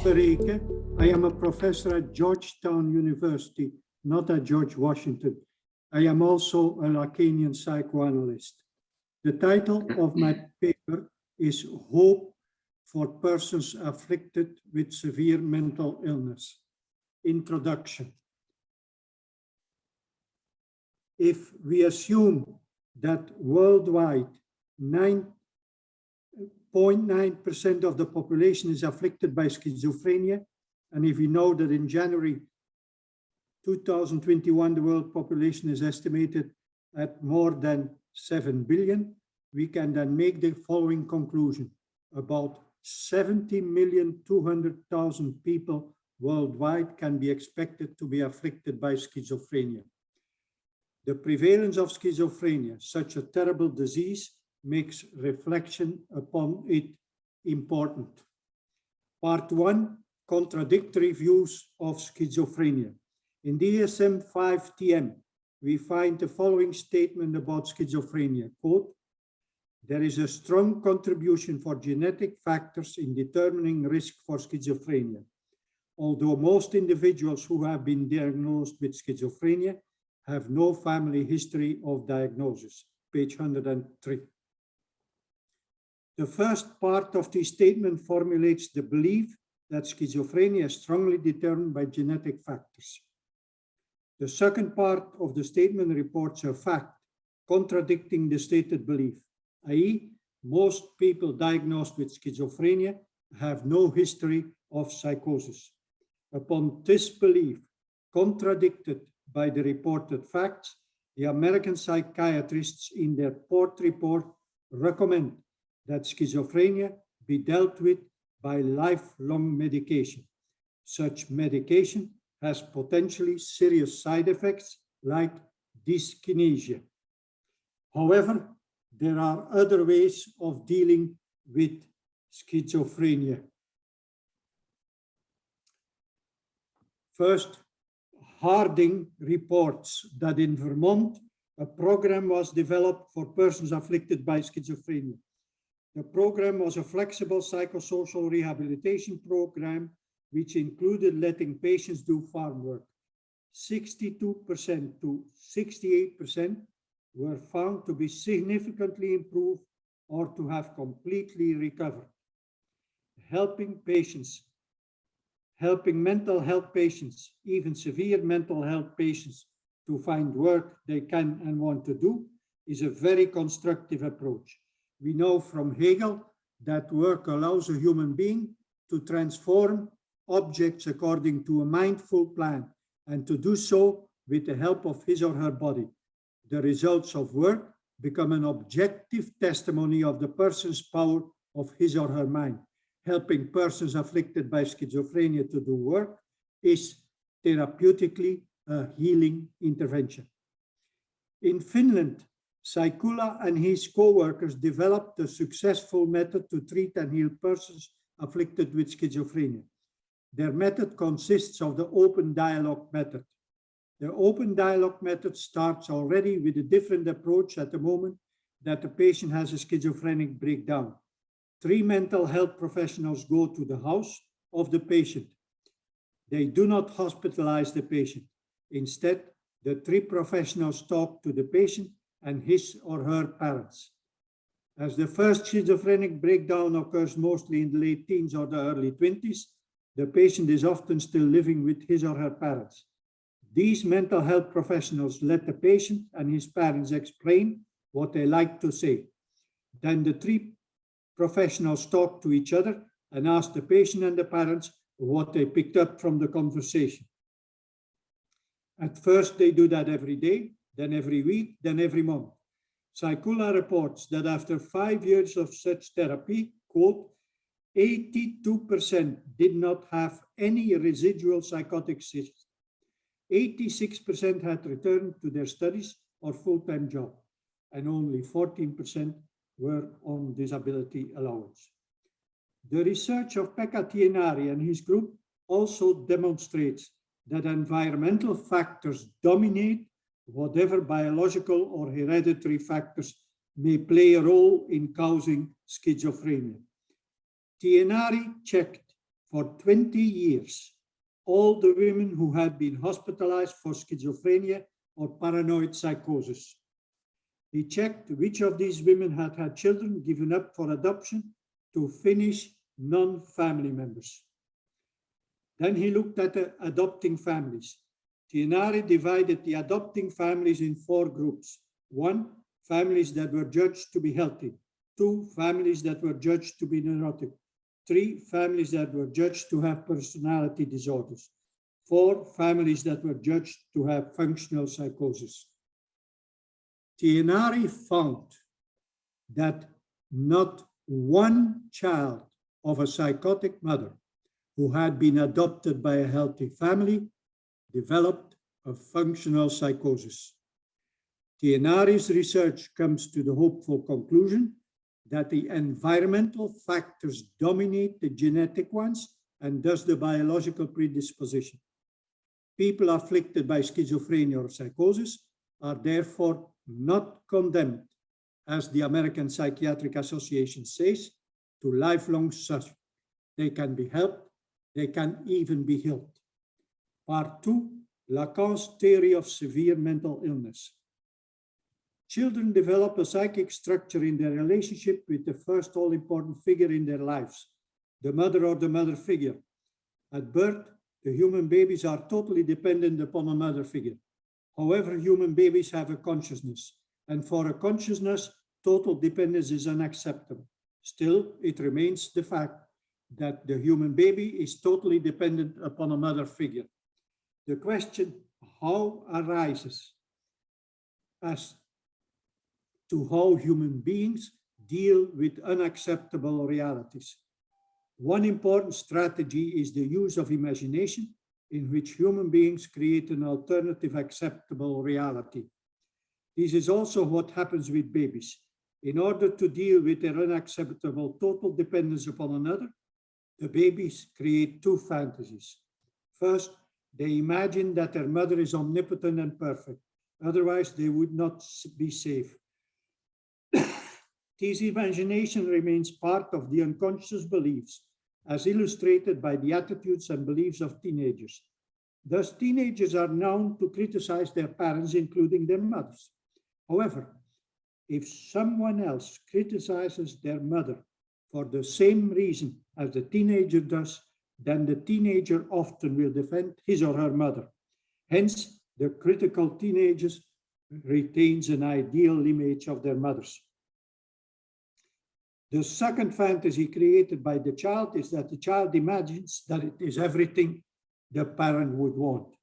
Dr. Eecke. I am a professor at Georgetown University, not at George Washington. I am also a Lacanian psychoanalyst. The title of my paper is Hope for Persons Afflicted with Severe Mental Illness. Introduction. If we assume that worldwide 9.9% of the population is afflicted by schizophrenia, and if we know that in January 2021, the world population is estimated at more than 7 billion, we can then make the following conclusion. About 70,200,000 people worldwide can be expected to be afflicted by schizophrenia. The prevalence of schizophrenia, such a terrible disease, makes reflection upon it important. Part 1, contradictory views of schizophrenia. In DSM-5-TM, we find the following statement about schizophrenia, quote, "There is a strong contribution for genetic factors in determining risk for schizophrenia. Although most individuals who have been diagnosed with schizophrenia have no family history of diagnosis," page 103. The first part of the statement formulates the belief that schizophrenia is strongly determined by genetic factors. The second part of the statement reports a fact contradicting the stated belief, i.e., most people diagnosed with schizophrenia have no history of psychosis. Upon this belief, contradicted by the reported facts, the American psychiatrists in their Port report recommend that schizophrenia be dealt with by lifelong medication. Such medication has potentially serious side effects like dyskinesia. However, there are other ways of dealing with schizophrenia. First, Harding reports that in Vermont, a program was developed for persons afflicted by schizophrenia. The program was a flexible psychosocial rehabilitation program which included letting patients do farm work. 62% to 68% were found to be significantly improved or to have completely recovered. Helping mental health patients, even severe mental health patients, to find work they can and want to do is a very constructive approach. We know from Hegel that work allows a human being to transform objects according to a mindful plan and to do so with the help of his or her body. The results of work become an objective testimony of the person's power of his or her mind. Helping persons afflicted by schizophrenia to do work is therapeutically a healing intervention. In Finland, Saikula and his co-workers developed a successful method to treat and heal persons afflicted with schizophrenia. Their method consists of the open dialogue method. The open dialogue method starts already with a different approach at the moment that the patient has a schizophrenic breakdown. 3 mental health professionals go to the house of the patient. They do not hospitalize the patient. Instead, the 3 professionals talk to the patient and his or her parents. As the first schizophrenic breakdown occurs mostly in the late teens or the early 20s, the patient is often still living with his or her parents. These mental health professionals let the patient and his parents explain what they like to say. Then the 3 professionals talk to each other and ask the patient and the parents what they picked up from the conversation. At first, they do that every day, then every week, then every month. Saikula reports that after 5 years of such therapy, quote, 82% did not have any residual psychotic symptoms. 86% had returned to their studies or full-time job, and only 14% were on disability allowance. The research of Pekka Tienari and his group also demonstrates that environmental factors dominate whatever biological or hereditary factors may play a role in causing schizophrenia. Tienari checked For 20 years, all the women who had been hospitalized for schizophrenia or paranoid psychosis. He checked which of these women had had children given up for adoption to Finnish non-family members. Then he looked at the adopting families. Tienari divided the adopting families in 4 groups. 1, families that were judged to be healthy. 2, families that were judged to be neurotic. 3, families that were judged to have personality disorders. 4, families that were judged to have functional psychosis. Tienari found that not one child of a psychotic mother who had been adopted by a healthy family developed a functional psychosis. Tienari's research comes to the hopeful conclusion that the environmental factors dominate the genetic ones and thus the biological predisposition. People afflicted by schizophrenia or psychosis are therefore not condemned, as the American Psychiatric Association says, to lifelong suffering. They can be helped, they can even be healed. Part 2, Lacan's theory of severe mental illness. Children develop a psychic structure in their relationship with the first all-important figure in their lives, the mother or the mother figure. At birth, the human babies are totally dependent upon a mother figure. However, human babies have a consciousness, and for a consciousness, total dependence is unacceptable. Still, it remains the fact that the human baby is totally dependent upon a mother figure. The question how arises as to how human beings deal with unacceptable realities. One important strategy is the use of imagination, in which human beings create an alternative acceptable reality. This is also what happens with babies. In order to deal with their unacceptable total dependence upon another, the babies create 2 fantasies. First, they imagine that their mother is omnipotent and perfect. Otherwise, they would not be safe. This imagination remains part of the unconscious beliefs, as illustrated by the attitudes and beliefs of teenagers. Thus, teenagers are known to criticize their parents, including their mothers. However, if someone else criticizes their mother for the same reason as the teenager does, then the teenager often will defend his or her mother. Hence, the critical teenager retains an ideal image of their mothers. The second fantasy created by the child is that the child imagines that it is everything the parent would want.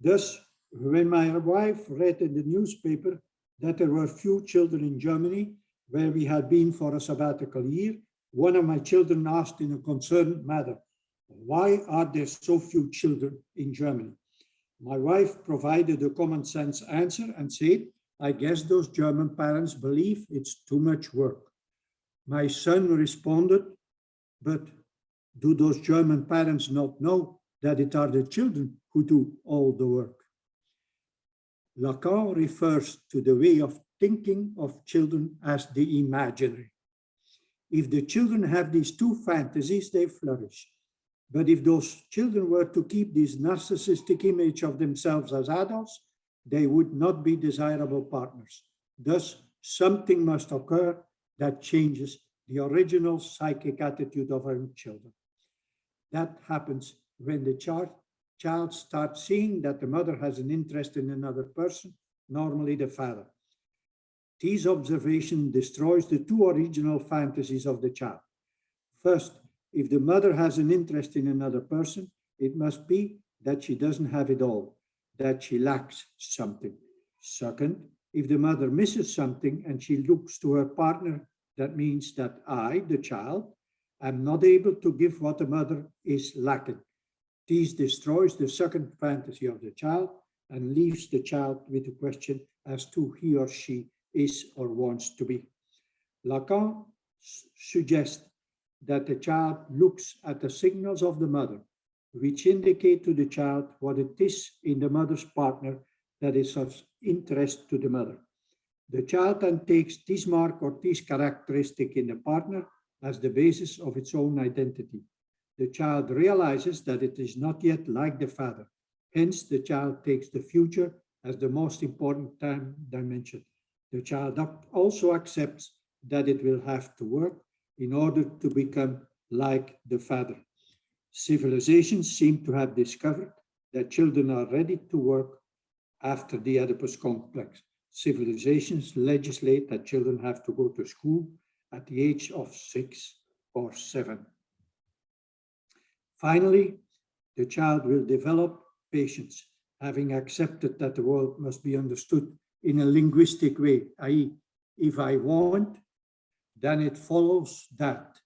Thus, when my wife read in the newspaper that there were few children in Germany, where we had been for a sabbatical year, one of my children asked in a concerned manner, "Why are there so few children in Germany?" My wife provided a common sense answer and said, "I guess those German parents believe it's too much work." My son responded, "But do those German parents not know that it are the children who do all the work?" Lacan refers to the way of thinking of children as the imaginary. If the children have these 2 fantasies, they flourish. But if those children were to keep this narcissistic image of themselves as adults, they would not be desirable partners. Thus, something must occur that changes the original psychic attitude of our children. That happens when the child starts seeing that the mother has an interest in another person, normally the father. This observation destroys the 2 original fantasies of the child. First, if the mother has an interest in another person, it must be that she doesn't have it all, that she lacks something. Second, if the mother misses something and she looks to her partner, that means that I, the child, am not able to give what the mother is lacking. This destroys the second fantasy of the child and leaves the child with a question as to who he or she is or wants to be. Lacan suggests that the child looks at the signals of the mother, which indicate to the child what it is in the mother's partner that is of interest to the mother. The child then takes this mark or this characteristic in the partner as the basis of its own identity. the child realizes that it is not yet like the father. Hence, the child takes the future as the most important time dimension. The child also accepts that it will have to work in order to become like the father. Civilizations seem to have discovered that children are ready to work after the Oedipus complex. Civilizations legislate that children have to go to school at the age of 6 or 7. Finally, the child will develop patience, having accepted that the world must be understood in a linguistic way, i.e., if I want, then it follows that.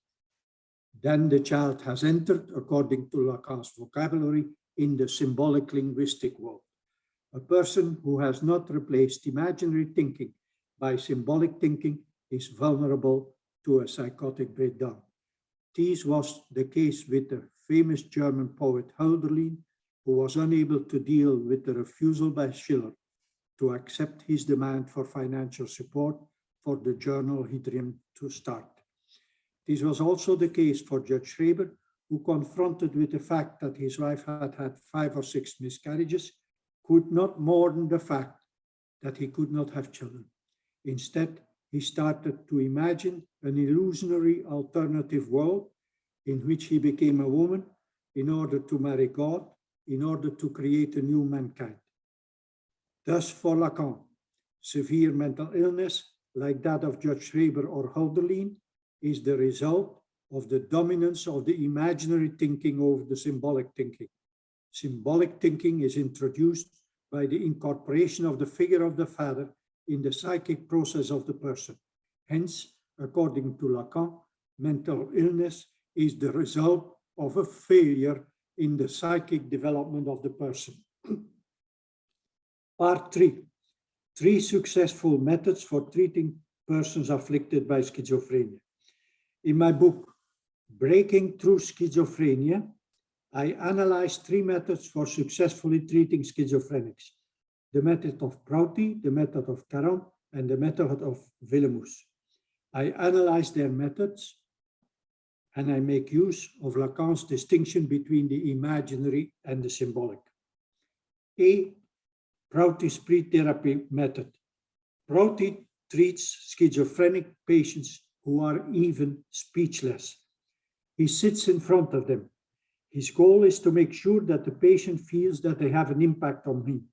Then the child has entered, according to Lacan's vocabulary, in the symbolic linguistic world. A person who has not replaced imaginary thinking by symbolic thinking is vulnerable to a psychotic breakdown. This was the case with the famous German poet Hölderlin, who was unable to deal with the refusal by Schiller to accept his demand for financial support for the journal he dreamed to start. This was also the case for Judge Schreber, who, confronted with the fact that his wife had had 5 or 6 miscarriages, could not mourn the fact that he could not have children. Instead, he started to imagine an illusionary alternative world in which he became a woman in order to marry God, in order to create a new mankind. Thus, for Lacan, severe mental illness, like that of Judge Schreber or Hölderlin, is the result of the dominance of the imaginary thinking over the symbolic thinking. Symbolic thinking is introduced by the incorporation of the figure of the father in the psychic process of the person. Hence, according to Lacan, mental illness is the result of a failure in the psychic development of the person. Part 3. 3 successful methods for treating persons afflicted by schizophrenia. In my book, Breaking Through Schizophrenia, I analyzed 3 methods for successfully treating schizophrenics: the method of Prouty, the method of Caron, and the method of Willemus. I analyze their methods, and I make use of Lacan's distinction between the imaginary and the symbolic. A. Prouty's pre-therapy method. Prouty treats schizophrenic patients who are even speechless. He sits in front of them. His goal is to make sure that the patient feels that they have an impact on him.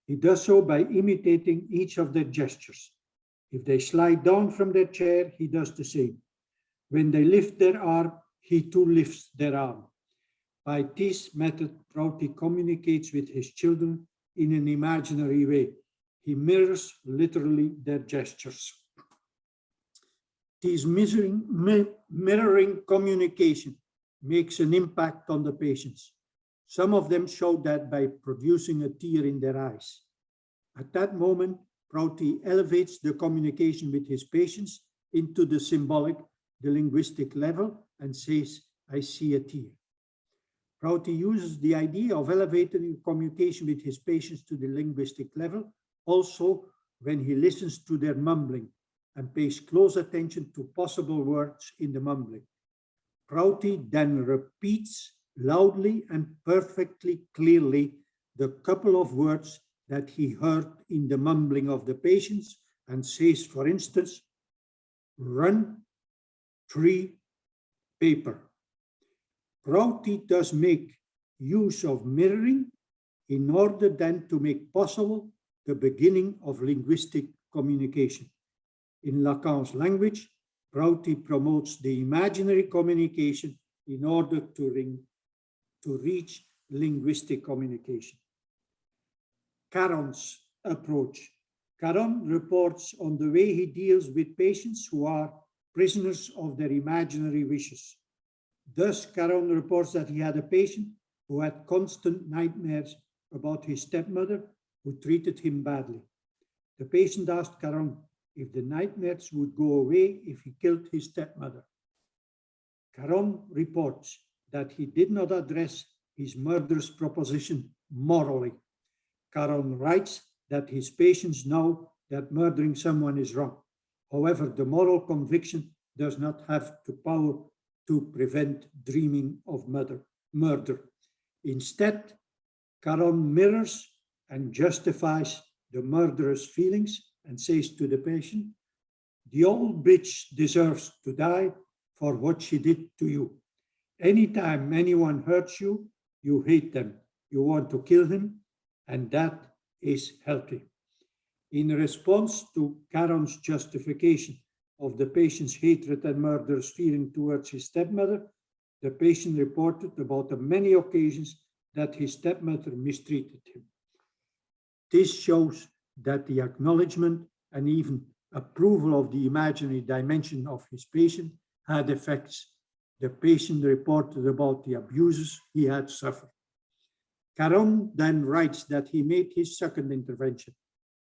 He does so by imitating each of their gestures. If they slide down from their chair, he does the same. When they lift their arm, he too lifts their arm. By this method, Prouty communicates with his children in an imaginary way. He mirrors literally their gestures. This mirroring communication makes an impact on the patients. Some of them show that by producing a tear in their eyes. At that moment, Prouty elevates the communication with his patients into the symbolic, the linguistic level, and says, I see a tear. Prouty uses the idea of elevating communication with his patients to the linguistic level also when he listens to their mumbling and pays close attention to possible words in the mumbling. Prouty then repeats loudly and perfectly clearly the couple of words that he heard in the mumbling of the patients and says, for instance, run, tree, paper. Prouty does make use of mirroring in order then to make possible the beginning of linguistic communication. In Lacan's language, Prouty promotes the imaginary communication in order to reach linguistic communication. Caron's approach. Caron reports on the way he deals with patients who are prisoners of their imaginary wishes. Thus, Caron reports that he had a patient who had constant nightmares about his stepmother who treated him badly. The patient asked Caron if the nightmares would go away if he killed his stepmother. Caron reports that he did not address his murderous proposition morally. Caron writes that his patients know that murdering someone is wrong. However, the moral conviction does not have the power to prevent dreaming of murder. Instead, Caron mirrors and justifies the murderous feelings and says to the patient, "The old bitch deserves to die for what she did to you. Anytime anyone hurts you, you hate them. You want to kill him, and that is healthy." In response to Caron's justification of the patient's hatred and murderous feeling towards his stepmother, the patient reported about the many occasions that his stepmother mistreated him. This shows that the acknowledgement and even approval of the imaginary dimension of his patient had effects. The patient reported about the abuses he had suffered. Caron then writes that he made his second intervention.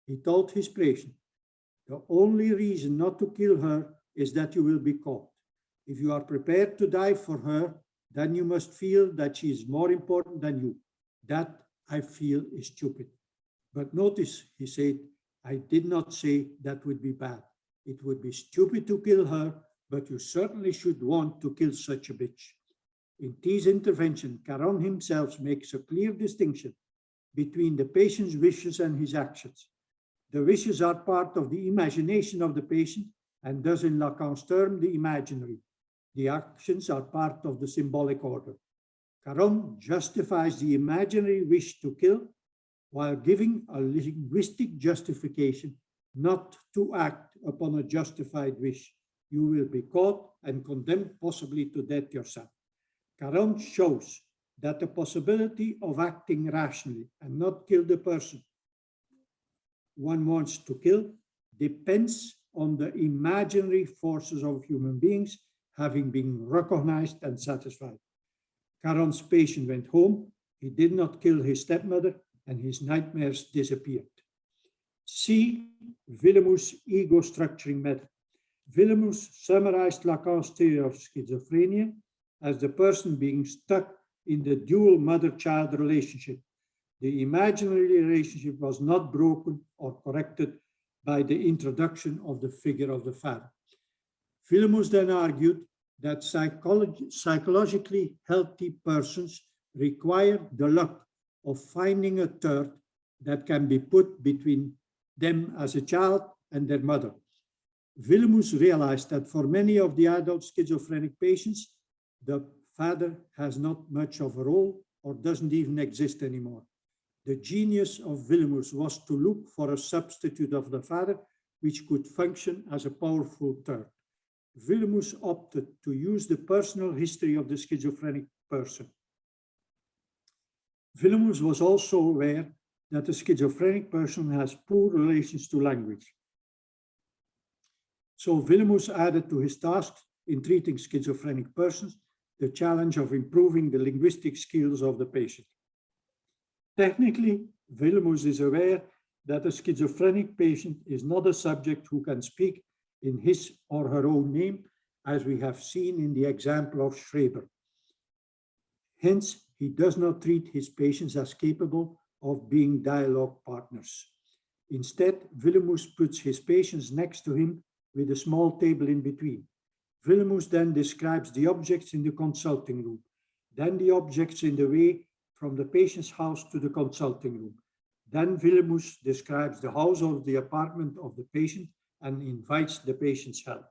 He told his patient, "The only reason not to kill her is that you will be caught. If you are prepared to die for her, then you must feel that she is more important than you. That, I feel, is stupid. But notice," he said, "I did not say that would be bad. It would be stupid to kill her, but you certainly should want to kill such a bitch." In this intervention, Caron himself makes a clear distinction between the patient's wishes and his actions. The wishes are part of the imagination of the patient and thus in Lacan's term, the imaginary. The actions are part of the symbolic order. Caron justifies the imaginary wish to kill while giving a linguistic justification not to act upon a justified wish. You will be caught and condemned possibly to death yourself. Caron shows that the possibility of acting rationally and not kill the person one wants to kill depends on the imaginary forces of human beings having been recognized and satisfied. Caron's patient went home, he did not kill his stepmother, and his nightmares disappeared. C. Willemoes' ego structuring method. Willemoes summarized Lacan's theory of schizophrenia as the person being stuck in the dual mother-child relationship. The imaginary relationship was not broken or corrected by the introduction of the figure of the father. Willemoes then argued that psychologically healthy persons require the luck of finding a third that can be put between them as a child and their mother. Willemoes realized that for many of the adult schizophrenic patients, the father has not much of a role or doesn't even exist anymore. The genius of Willemoes was to look for a substitute of the father which could function as a powerful third. Willemoes opted to use the personal history of the schizophrenic person. Willemoes was also aware that a schizophrenic person has poor relations to language. So Willemoes added to his task in treating schizophrenic persons the challenge of improving the linguistic skills of the patient. Technically, Willemoes is aware that a schizophrenic patient is not a subject who can speak in his or her own name, as we have seen in the example of Schreber. Hence, he does not treat his patients as capable of being dialogue partners. Instead, Willemoes puts his patients next to him with a small table in between. Willemoes then describes the objects in the consulting room, then the objects in the way from the patient's house to the consulting room. Then Willemoes describes the house or the apartment of the patient and invites the patient's help.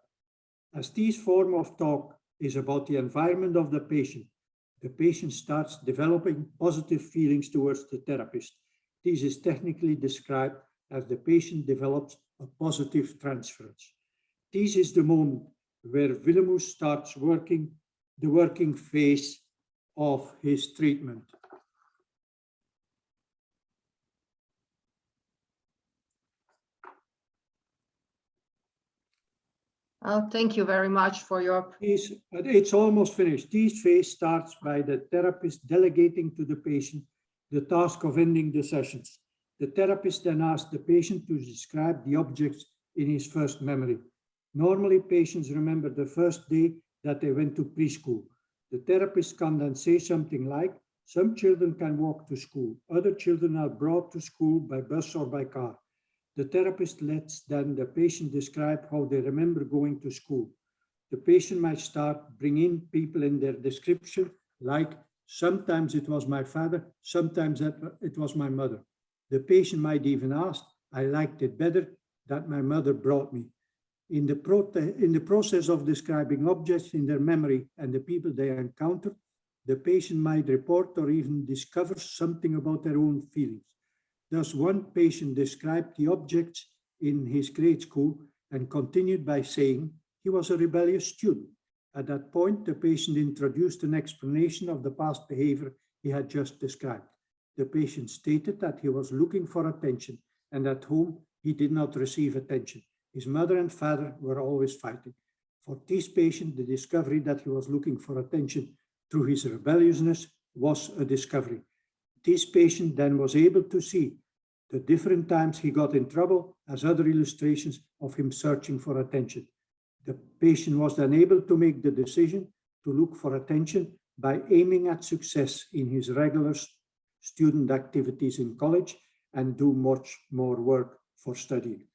As this form of talk is about the environment of the patient starts developing positive feelings towards the therapist. This is technically described as the patient develops a positive transference. This is the moment where Willemoes starts the working phase of his treatment. Thank you very much for your... It's almost finished. This phase starts by the therapist delegating to the patient the task of ending the sessions. The therapist then asks the patient to describe the objects in his first memory. Normally, patients remember the first day that they went to preschool. The therapist can then say something like, "Some children can walk to school. Other children are brought to school by bus or by car." The therapist lets then the patient describe how they remember going to school. the patient might start bringing people in their description, like sometimes it was my father, sometimes it was my mother. The patient might even ask, I liked it better that my mother brought me. In the process of describing objects in their memory and the people they encounter, the patient might report or even discover something about their own feelings. Thus, one patient described the objects in his grade school and continued by saying he was a rebellious student. At that point, the patient introduced an explanation of the past behavior he had just described. The patient stated that he was looking for attention and at home he did not receive attention. His mother and father were always fighting. For this patient, the discovery that he was looking for attention through his rebelliousness was a discovery. This patient then was able to see the different times he got in trouble as other illustrations of him searching for attention. The patient was then able to make the decision to look for attention by aiming at success in his regular student activities in college and do much more work for studying.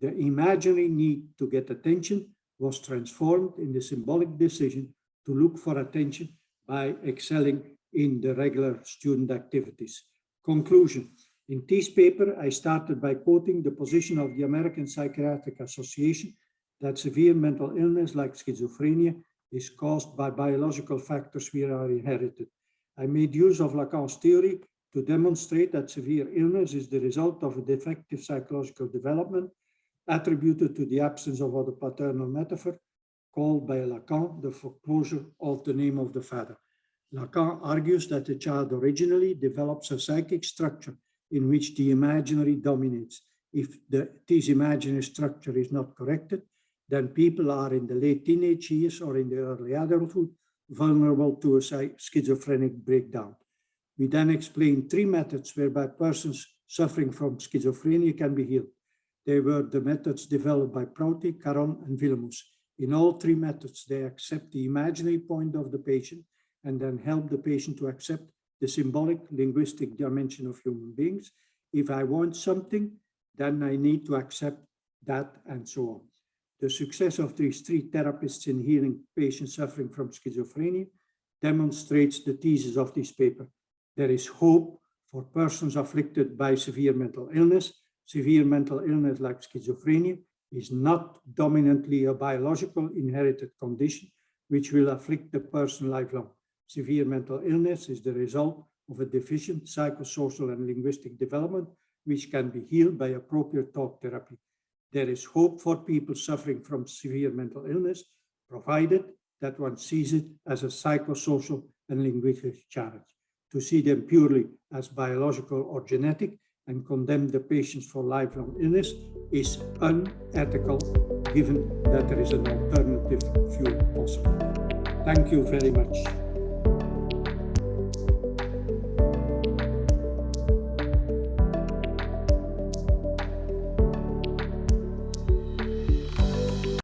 The imaginary need to get attention was transformed in the symbolic decision to look for attention by excelling in the regular student activities. Conclusion. In this paper, I started by quoting the position of the American Psychiatric Association that severe mental illness like schizophrenia is caused by biological factors which are inherited. I made use of Lacan's theory to demonstrate that severe illness is the result of a defective psychological development attributed to the absence of other paternal metaphor, called by Lacan the foreclosure of the name of the father. Lacan argues that the child originally develops a psychic structure in which the imaginary dominates. If this imaginary structure is not corrected, then people are in the late teenage years or in the early adulthood vulnerable to a schizophrenic breakdown. We then explain 3 methods whereby persons suffering from schizophrenia can be healed. They were the methods developed by Prouty, Caron, and Willemus. In all 3 methods, they accept the imaginary point of the patient and then help the patient to accept the symbolic linguistic dimension of human beings. If I want something, then I need to accept that, and so on. The success of these 3 therapists in healing patients suffering from schizophrenia demonstrates the thesis of this paper. There is hope for persons afflicted by severe mental illness. Severe mental illness like schizophrenia is not dominantly a biological inherited condition which will afflict the person lifelong. Severe mental illness is the result of a deficient psychosocial and linguistic development which can be healed by appropriate talk therapy. There is hope for people suffering from severe mental illness, provided that one sees it as a psychosocial and linguistic challenge. To see them purely as biological or genetic and condemn the patients for lifelong illness is unethical, given that there is an alternative view possible. Thank you very much.